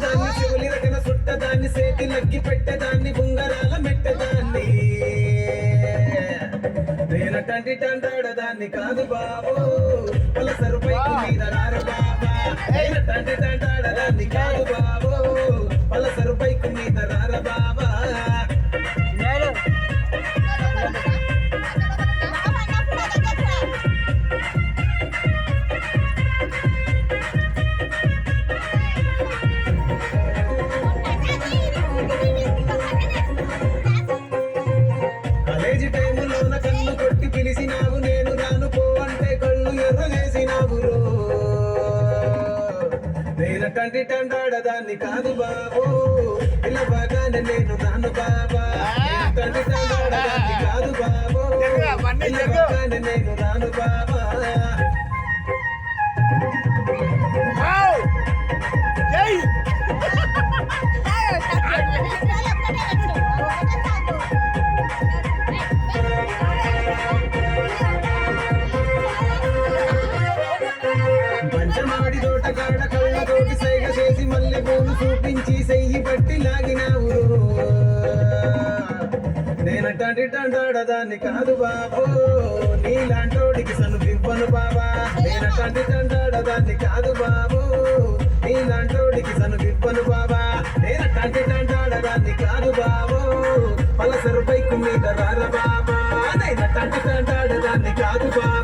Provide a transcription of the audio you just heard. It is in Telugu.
దాన్ని చెవులి రకన సుట్టదాన్ని సేతి లగ్గి పెట్టేదాన్ని ఉంగరాల మెట్టదాన్ని నేనటంటి టంటాడదాన్ని కాదు బాబు పలసరు పైకి మీద రారు బాబా నేనటంటి టంటాడదాన్ని కాదు బాబు పలసరు పైకి మీద రార బాబా కాలేజీ టైములోన కన్ను కొట్టి పిలిచినావు నేను రాను పో అంటే కళ్ళు ఎర్ర చేసినావు నేనటంటి టంటాడదాన్ని కాదు బాబు ఇలా బాగానే నేను రాను బాబా నేనటంటి టంటాడదాన్ని కాదు బాబు ఇలా బాగానే నేను రాను బాబా పంచమాడి తోటగాడ కళ్ళతోటి సైగ చేసి మల్లె పూలు చూపించి సెయ్యి పట్టి లాగినావు నేనటంటి టంటాడదాన్ని కాదు బాబు నీలాంటోడికి సను పివ్వను బాబా నేనటంటి టంటాడదాన్ని కాదు బాబు నీలాంటోడికి సను పివ్వను బాబా నేనటంటి టంటాడదాన్ని కాదు బాబు పలసరు బైకు మీద రార బాబా నేనటంటి టంటాడదాన్ని కాదు బాబా